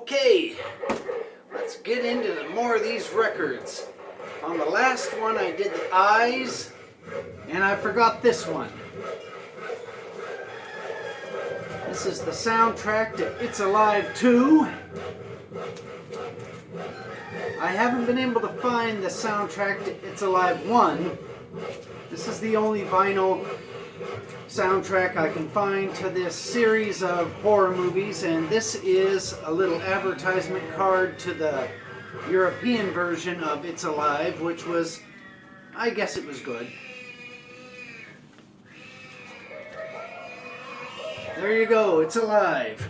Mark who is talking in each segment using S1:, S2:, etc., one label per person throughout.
S1: Okay, let's get into more of these records. On the last one I did the eyes, and I forgot this one. This is the soundtrack to It's Alive 2. I haven't been able to find the soundtrack to It's Alive 1. This is the only vinyl soundtrack I can find to this series of horror movies, and this is a little advertisement card to the European version of It's Alive, which was, I guess it was good. There you go, It's Alive.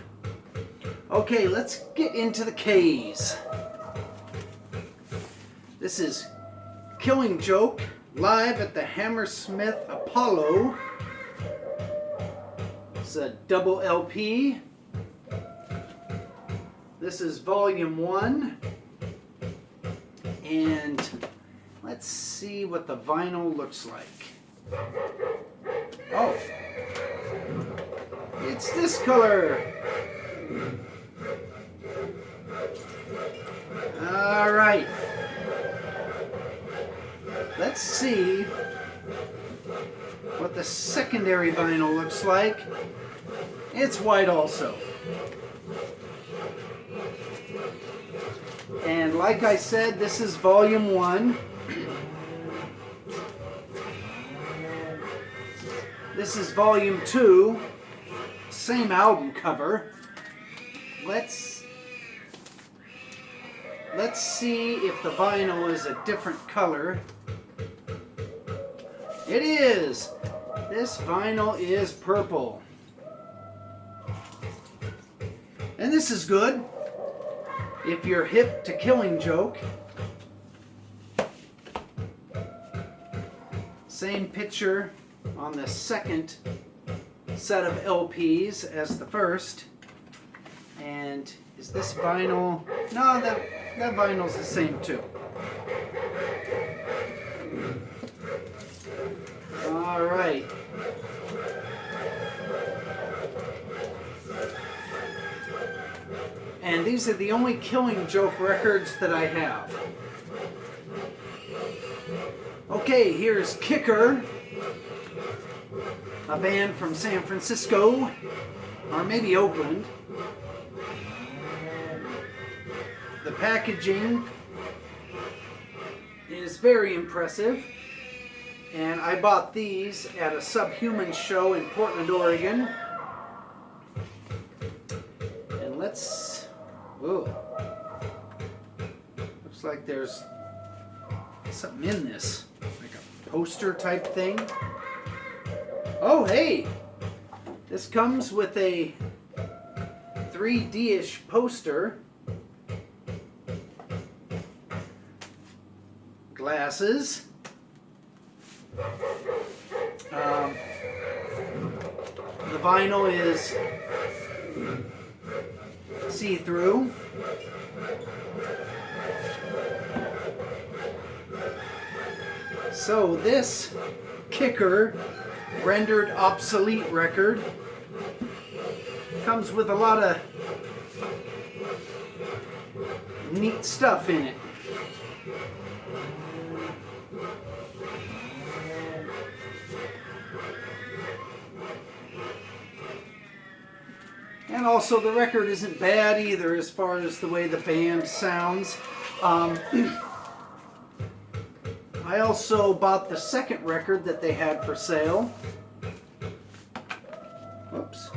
S1: Okay, let's get into the K's. This is Killing Joke, live at the Hammersmith Apollo. It's a double LP. This is volume 1. And let's see what the vinyl looks like. Oh, it's this color. All right. Let's see what the secondary vinyl looks like. It's white also. And like I said, this is volume 1. This is volume 2. Same album cover. Let's see if the vinyl is a different color. It is! This vinyl is purple. And this is good if you're hip to Killing Joke. Same picture on the second set of LPs as the first. And is this vinyl? No, that vinyl's the same too. All right. And these are the only Killing Joke records that I have. Okay, here's Kicker, a band from San Francisco, or maybe Oakland. The packaging is very impressive, and I bought these at a Subhuman show in Portland, Oregon. And let's, ooh, looks like there's something in this, like a poster type thing. Oh, hey, this comes with a 3D-ish poster. Glasses. The vinyl is see-through. So this Kicker rendered obsolete record comes with a lot of neat stuff in it. And also the record isn't bad either as far as the way the band sounds. I also bought the second record that they had for sale. Oops.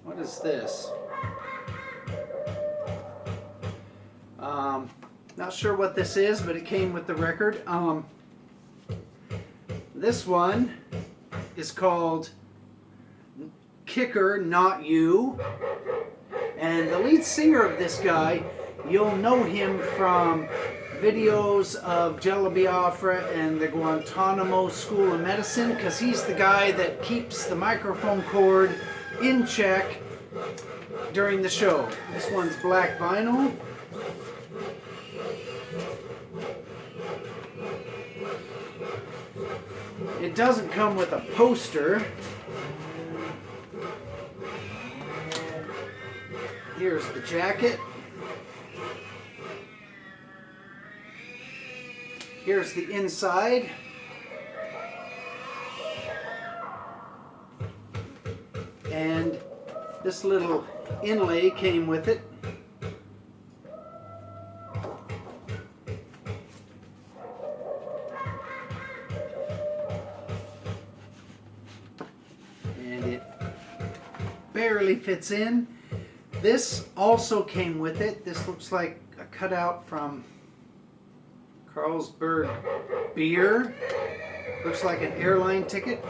S1: What is this? Not sure what this is, but it came with the record. This one is called Kicker, Not You. And the lead singer of this guy, you'll know him from videos of Jello Biafra and the Guantanamo School of Medicine, because he's the guy that keeps the microphone cord in check during the show. This one's black vinyl. It doesn't come with a poster. Here's the jacket. Here's the inside. And this little inlay came with it. And it barely fits in. This also came with it. This looks like a cutout from Carlsberg beer. Looks like an airline ticket.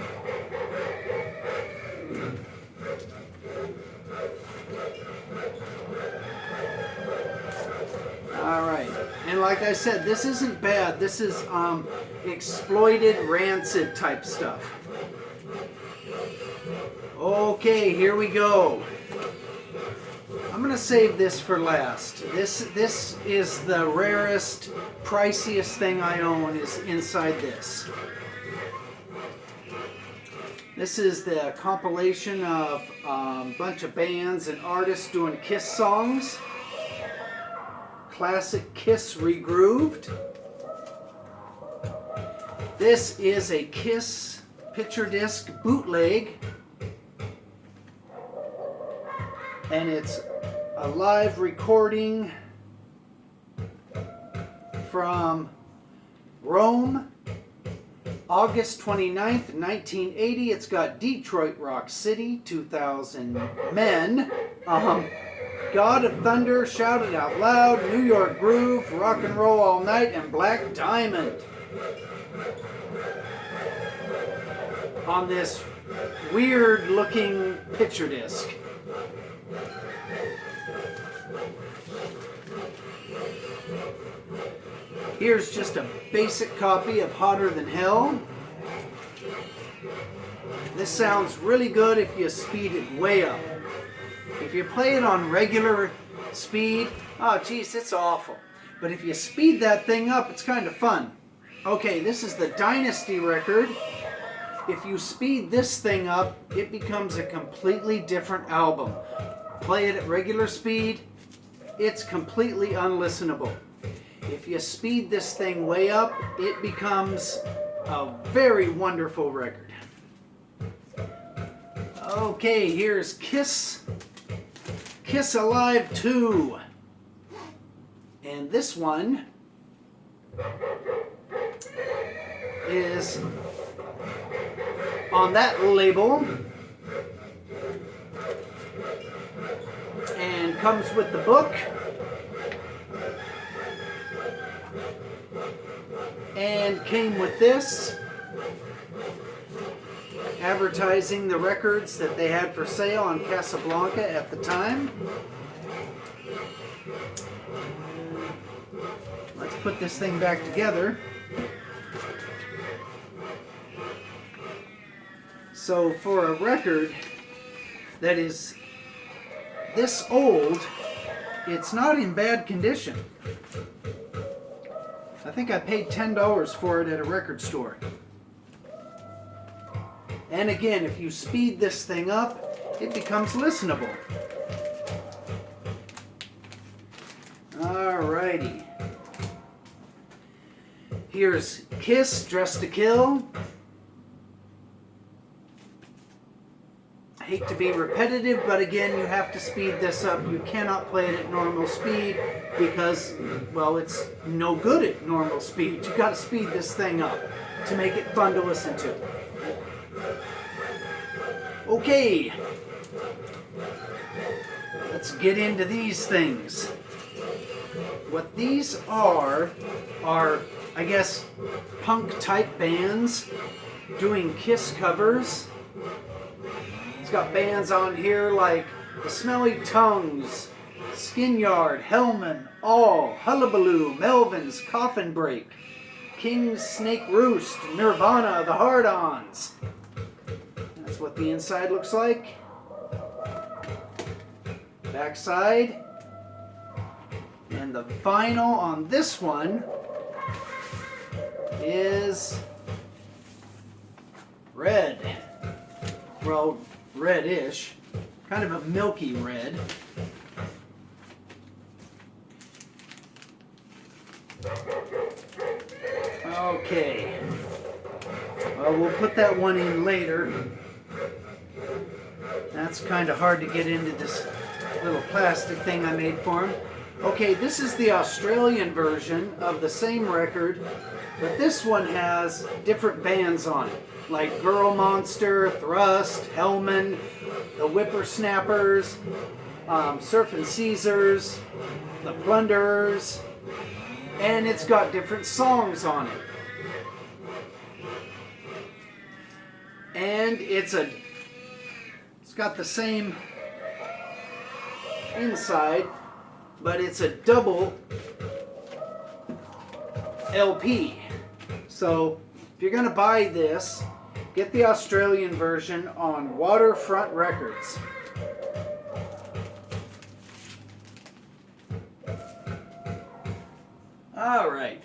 S1: Alright, and like I said, this isn't bad. This is exploited, rancid type stuff. Okay, here we go. I'm going to save this for last. This is the rarest, priciest thing I own is inside this. This is the compilation of a bunch of bands and artists doing Kiss songs. Classic Kiss Regrooved. This is a Kiss picture disc bootleg. And it's a live recording from Rome, August 29th, 1980. It's got Detroit Rock City, 2000 Men, God of Thunder, Shout It Out Loud, New York Groove, Rock and Roll All Night, and Black Diamond. On this weird looking picture disc. Here's just a basic copy of Hotter Than Hell. This sounds really good if you speed it way up. If you play it on regular speed, oh geez, it's awful. But if you speed that thing up, it's kind of fun. Okay, this is the Dynasty record. If you speed this thing up, it becomes a completely different album. Play it at regular speed, it's completely unlistenable. If you speed this thing way up, it becomes a very wonderful record. Okay, here's Kiss Alive 2. And this one is on that label and comes with the book and came with this advertising the records that they had for sale on Casablanca at the time. Let's put this thing back together. So for a record that is this old, it's not in bad condition. I think I paid $10 for it at a record store. And again, if you speed this thing up, it becomes listenable. Alrighty. Here's Kiss, Dressed to Kill. I hate to be repetitive, but again, you have to speed this up. You cannot play it at normal speed because, well, it's no good at normal speed. You've got to speed this thing up to make it fun to listen to. Okay, let's get into these things. What these are, I guess, punk type bands doing Kiss covers. It's got bands on here like The Smelly Tongues, Skinyard, Hellman, All, Hullabaloo, Melvins, Coffin Break, King's Snake Roost, Nirvana, The Hard-Ons. That's what the inside looks like. Backside. And the vinyl on this one is red. Well, reddish. Kind of a milky red. Okay. Well, we'll put that one in later. That's kind of hard to get into this little plastic thing I made for him. Okay, this is the Australian version of the same record, but this one has different bands on it, like Girl Monster, Thrust, Hellman, the Whippersnappers, Surfing Caesars, the Plunderers, and it's got different songs on it. And it's got the same inside, but it's a double LP. So if you're gonna buy this, get the Australian version on Waterfront Records. All right,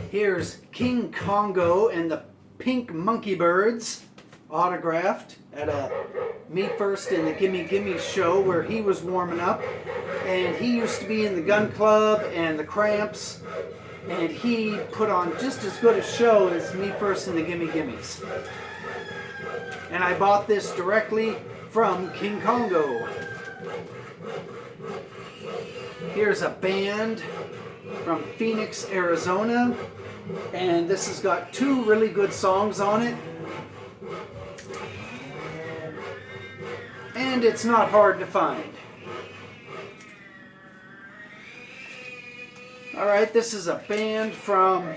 S1: here's King Congo and the Pink Monkey Birds, autographed at a Me First and the Gimme Gimme show where he was warming up. And he used to be in the Gun Club and the Cramps, and he put on just as good a show as Me First and the Gimme Gimmes. And I bought this directly from King Congo. Here's a band from Phoenix, Arizona, and this has got 2 really good songs on it. And it's not hard to find. Alright, this is a band from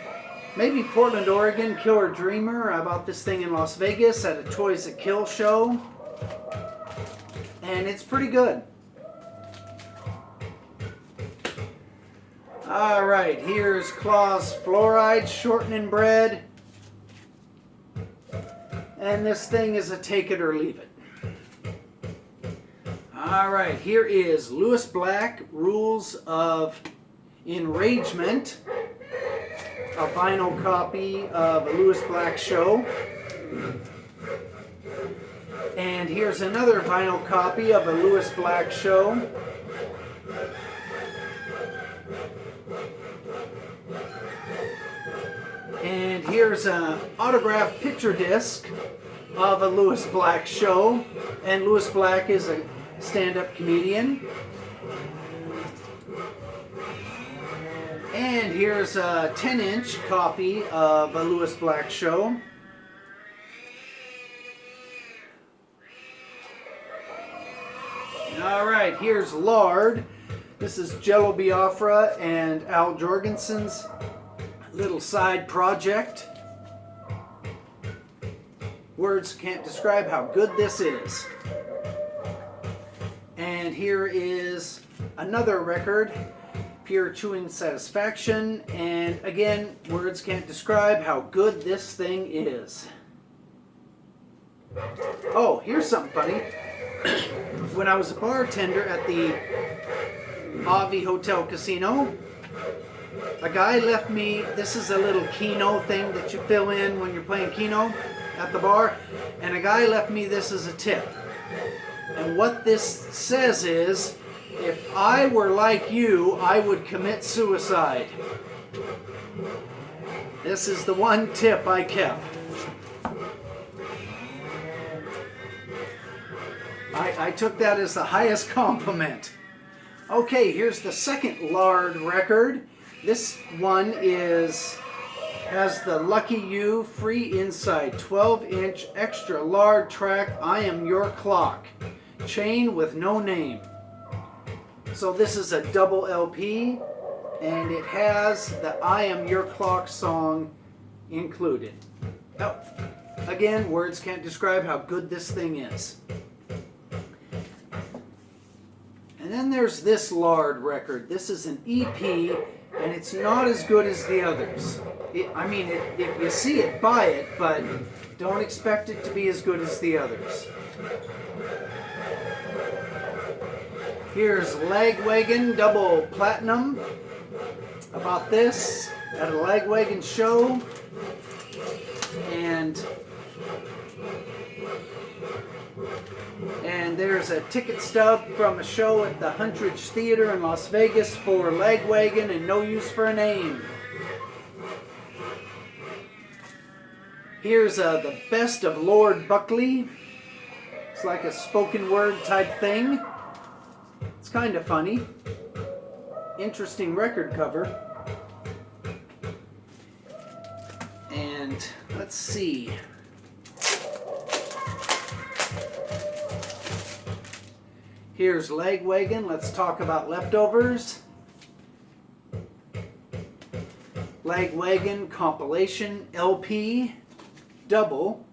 S1: maybe Portland, Oregon, Killer Dreamer. I bought this thing in Las Vegas at a Toys That Kill show. And it's pretty good. Alright, here's Claus Fluoride Shortening Bread. And this thing is a take it or leave it. Alright, here is Lewis Black, Rules of Enragement, a vinyl copy of a Lewis Black show. And here's another vinyl copy of a Lewis Black show. And here's an autographed picture disc of a Lewis Black show. And Lewis Black is a stand-up comedian. And here's a 10-inch copy of a Lewis Black show. Alright, here's Lard. This is Jello Biafra and Al Jorgensen's little side project. Words can't describe how good this is. And here is another record, Pure Chewing Satisfaction, and again, words can't describe how good this thing is. Oh, here's something funny. When I was a bartender at the Avi Hotel Casino, a guy left me, this is a little Keno thing that you fill in when you're playing Keno at the bar, and a guy left me this as a tip. And what this says is, if I were like you, I would commit suicide. This is the one tip I kept. I took that as the highest compliment. Okay, here's the second Lard record. This one has the Lucky You free inside 12-inch extra Lard track, I Am Your Clock, chain with no name. So this is a double LP, and it has the I Am Your Clock song included. Oh, again, words can't describe how good this thing is. And then there's this Lard record. This is an EP, and it's not as good as the others. If you see it, buy it, but don't expect it to be as good as the others. Here's Lagwagon Double Platinum. About this at a Lagwagon show. And there's a ticket stub from a show at the Huntridge Theater in Las Vegas for Lagwagon and No Use for a Name. Here's the best of Lord Buckley. It's like a spoken word type thing. It's kind of funny. Interesting record cover. And let's see. Here's Lagwagon. Let's talk about leftovers. Lagwagon compilation LP double.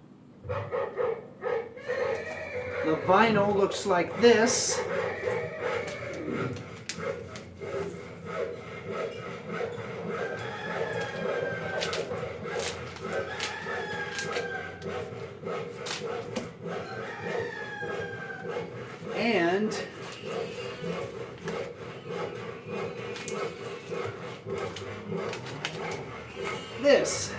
S1: The vinyl looks like this. And this.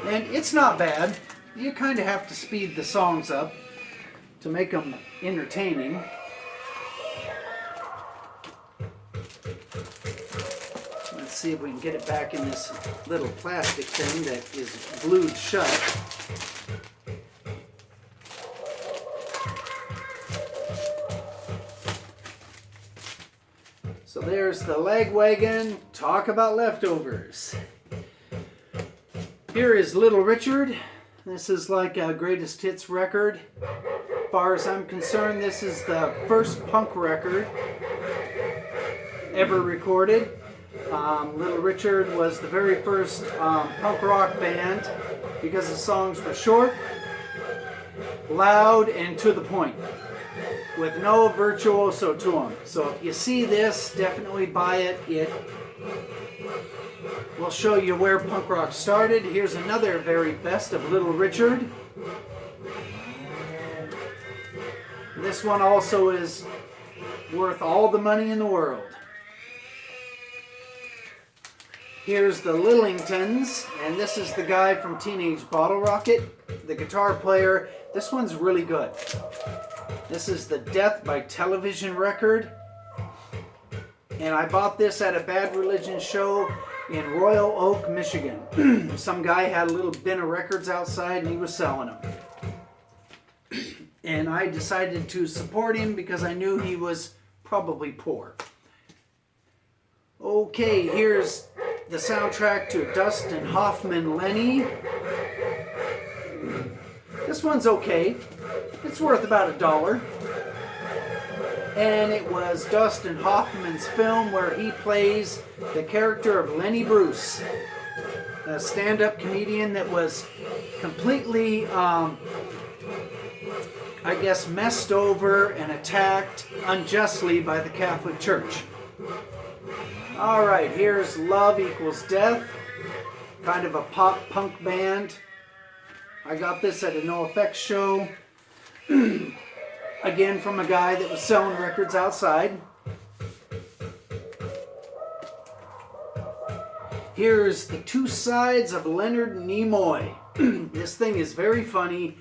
S1: And it's not bad. You kind of have to speed the songs up to make them entertaining. Let's see if we can get it back in this little plastic thing that is glued shut. So there's the Lagwagon, talk about leftovers. Here is Little Richard. This is like a greatest hits record. As far as I'm concerned, this is the first punk record ever recorded. Little Richard was the very first punk rock band because the songs were short, loud, and to the point, with no virtuoso to them. So if you see this, definitely buy it. It will show you where punk rock started. Here's another very best of Little Richard. This one also is worth all the money in the world. Here's the Lillingtons, and this is the guy from Teenage Bottle Rocket, the guitar player. This one's really good. This is the Death by Television record, and I bought this at a Bad Religion show in Royal Oak, Michigan. Some guy had a little bin of records outside and he was selling them. And I decided to support him because I knew he was probably poor. Okay, here's the soundtrack to Dustin Hoffman Lenny. This one's okay. It's worth about $1. And it was Dustin Hoffman's film where he plays the character of Lenny Bruce, a stand-up comedian that was completely, I guess, messed over and attacked unjustly by the Catholic Church. Alright, here's Love Equals Death, kind of a pop-punk band. I got this at a NoFX show. Again, from a guy that was selling records outside. Here's the Two Sides of Leonard Nimoy. This thing is very funny,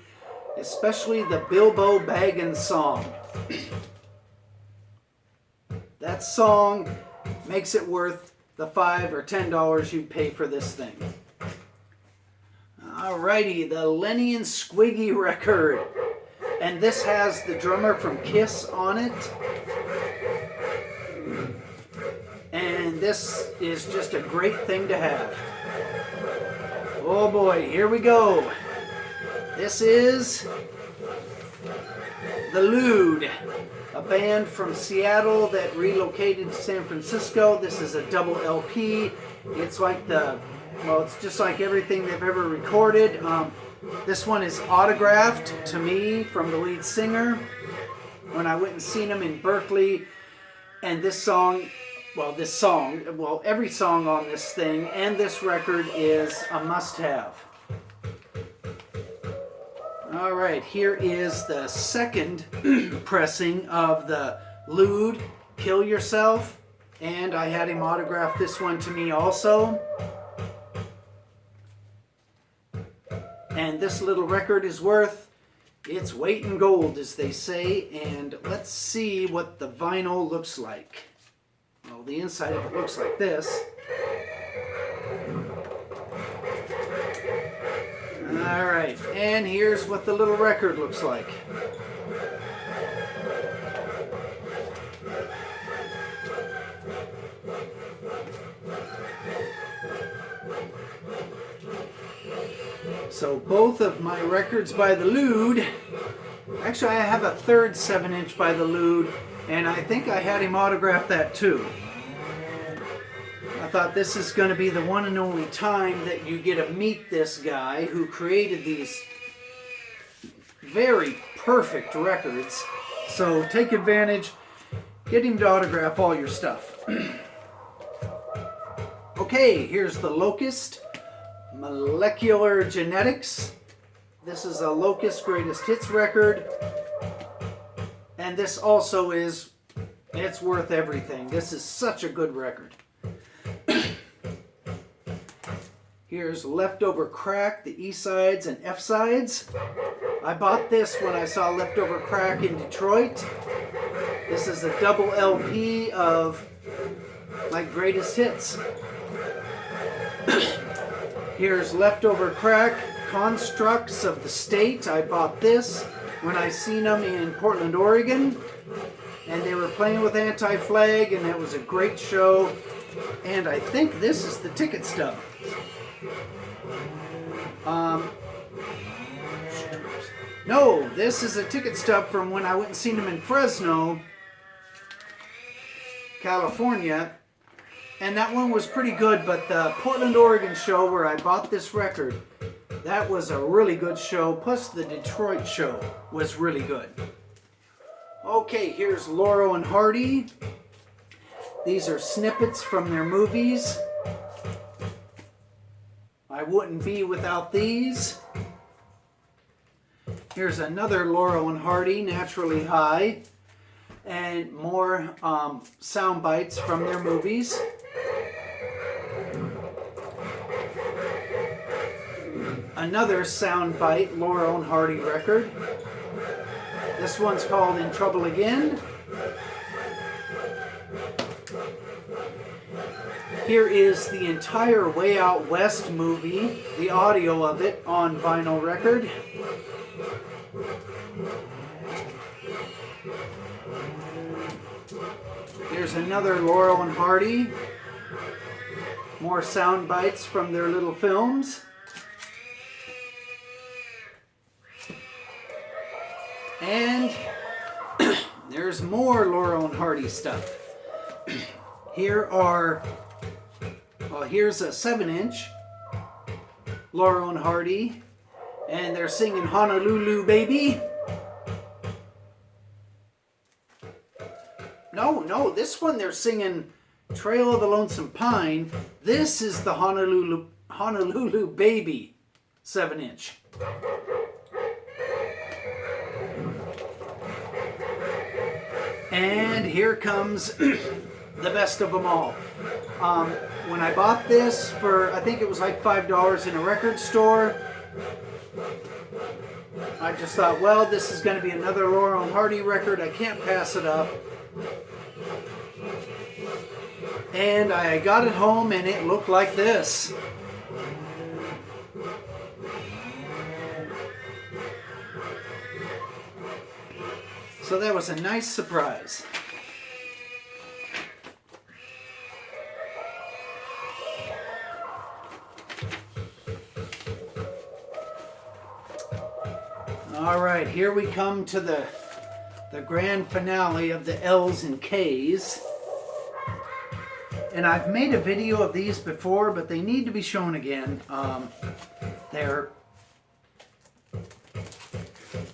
S1: especially the Bilbo Baggins song. That song makes it worth the $5 or $10 you'd pay for this thing. Alrighty, the Lenny and Squiggy record. And this has the drummer from Kiss on it. And this is just a great thing to have. Oh boy, here we go. This is The Lewd, a band from Seattle that relocated to San Francisco. This is a double LP. It's like it's just like everything they've ever recorded. This one is autographed to me from the lead singer when I went and seen him in Berkeley. And every song on this thing and this record is a must-have. Alright, here is the second pressing of the Lewd, Kill Yourself. And I had him autograph this one to me also. And this little record is worth its weight in gold, as they say. And let's see what the vinyl looks like. the inside of it looks like this. Alright, and here's what the little record looks like. So both of my records by the Lude, actually I have a third 7-inch by the Lude, and I think I had him autograph that too. I thought this is going to be the one and only time that you get to meet this guy who created these very perfect records. So take advantage, get him to autograph all your stuff. Okay, here's the Locust Molecular Genetics. This is a Locust Greatest Hits record. And this also is, it's worth everything. This is such a good record. Here's Leftover Crack, the E-sides and F-sides. I bought this when I saw Leftover Crack in Detroit. This is a double LP of my greatest hits. Here's Leftover Crack, Constructs of the State. I bought this when I seen them in Portland, Oregon. And they were playing with Anti-Flag, and it was a great show. And I think this is the ticket stub. No, this is a ticket stub from when I went and seen them in Fresno, California. And that one was pretty good, but the Portland, Oregon show where I bought this record, that was a really good show. Plus the Detroit show was really good. Okay, here's Laurel and Hardy. These are snippets from their movies. I wouldn't be without these. Here's another Laurel and Hardy, Naturally High, and more sound bites from their movies. Another sound bite Laurel and Hardy record. This one's called In Trouble Again. Here is the entire Way Out West movie, the audio of it on vinyl record. Here's another Laurel and Hardy. More sound bites from their little films. And there's more Laurel and Hardy stuff. Here are, here's a 7-inch Laurel and Hardy, and they're singing Honolulu Baby. No, this one they're singing Trail of the Lonesome Pine. This is the Honolulu Baby 7-inch. And here comes the best of them all. When I bought this for, I think it was like $5 in a record store, I just thought, well, this is going to be another Laurel and Hardy record. I can't pass it up. And I got it home and it looked like this. So that was a nice surprise. All right, here we come to the grand finale of the L's and K's. And I've made a video of these before, but they need to be shown again. They're,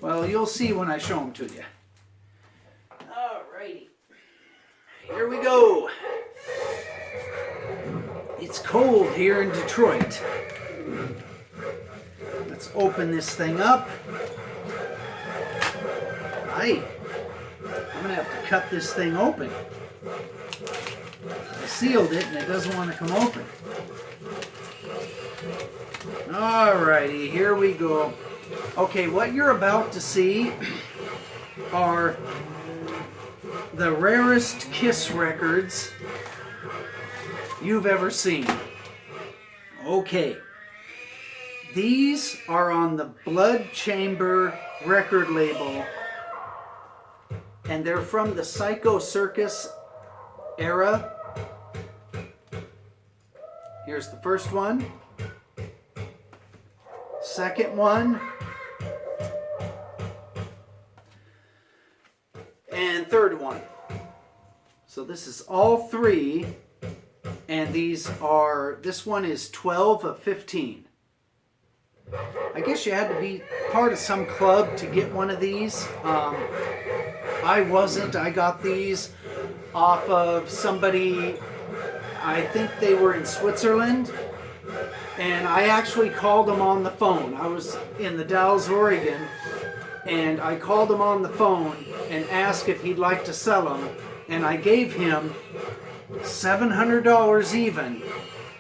S1: well, you'll see when I show them to you. Alrighty, here we go. It's cold here in Detroit. Let's open this thing up. I'm gonna have to cut this thing open. I sealed it and it doesn't want to come open. Alrighty, here we go. Okay, what you're about to see are the rarest Kiss records you've ever seen. Okay. These are on the Blood Chamber record label, and they're from the Psycho Circus era. Here's the first one, second one, and third one. So this is all three, and this one is 12 of 15. I guess you had to be part of some club to get one of these. I wasn't. I got these off of somebody, I think they were in Switzerland, and I actually called them on the phone. I was in the Dalles, Oregon, and I called him on the phone and asked if he'd like to sell them, and I gave him $700 even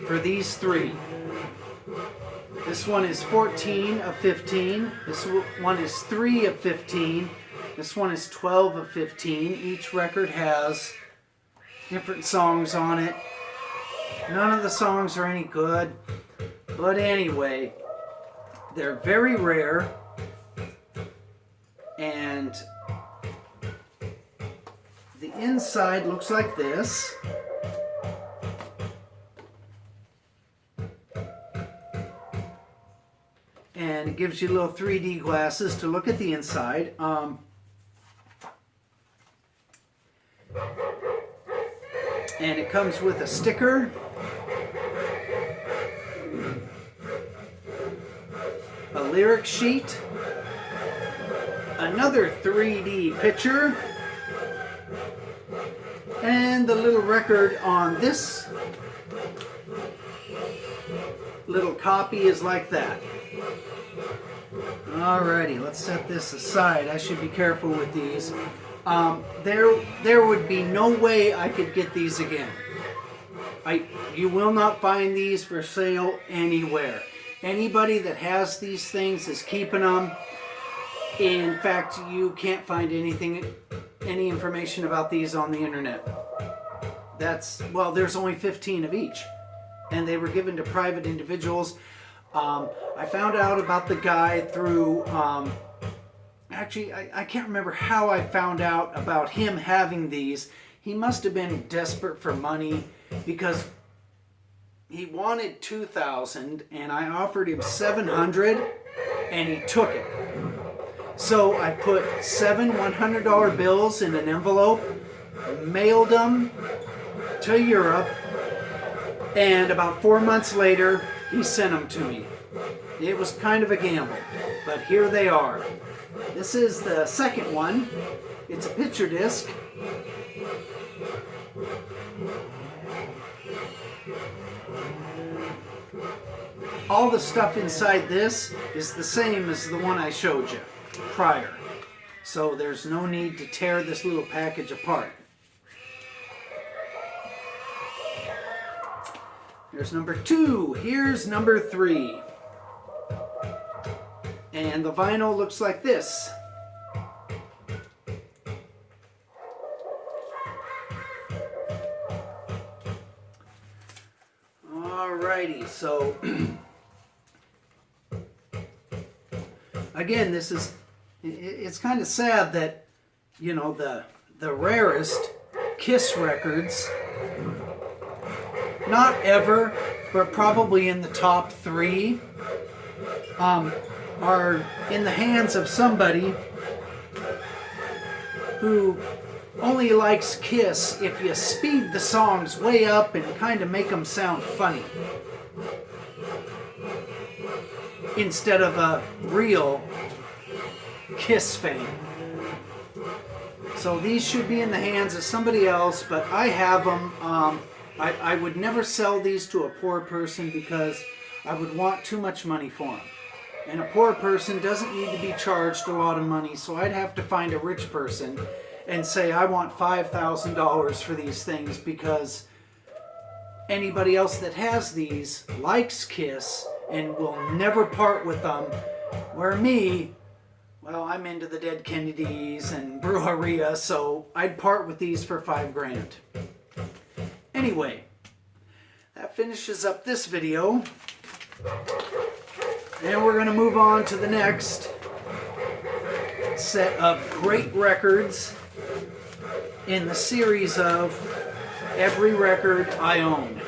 S1: for these three. This one is 14 of 15. This one is 3 of 15. This one is 12 of 15. Each record has different songs on it. None of the songs are any good. But anyway, they're very rare. And the inside looks like this. And it gives you little 3D glasses to look at the inside. And it comes with a sticker, a lyric sheet, another 3D picture, and the little record on this little copy is like that. Alrighty, let's set this aside. I should be careful with these. There would be no way I could get these again. You will not find these for sale anywhere. Anybody that has these things is keeping them. In fact, you can't find any information about these on the internet. There's only 15 of each, and they were given to private individuals. I found out about the guy through, actually, I can't remember how I found out about him having these. He must have been desperate for money because he wanted $2,000 and I offered him $700 and he took it. So I put 7 $100 bills in an envelope, mailed them to Europe, and about 4 months later, he sent them to me. It was kind of a gamble, but here they are. This is the second one. It's a picture disc. All the stuff inside this is the same as the one I showed you prior. So there's no need to tear this little package apart. Here's number 2. Here's number 3. And the vinyl looks like this. Alrighty, so again, it's kind of sad that, you know, the rarest Kiss records, not ever, but probably in the top 3, are in the hands of somebody who only likes Kiss if you speed the songs way up and kind of make them sound funny, instead of a real Kiss fan. So these should be in the hands of somebody else, but I have them. I would never sell these to a poor person because I would want too much money for them. And a poor person doesn't need to be charged a lot of money, so I'd have to find a rich person and say, I want $5,000 for these things, because anybody else that has these likes Kiss and will never part with them, where me, well, I'm into the Dead Kennedys and Brujeria, so I'd part with these for $5,000. Anyway, that finishes up this video. And we're going to move on to the next set of great records in the series of Every Record I Own.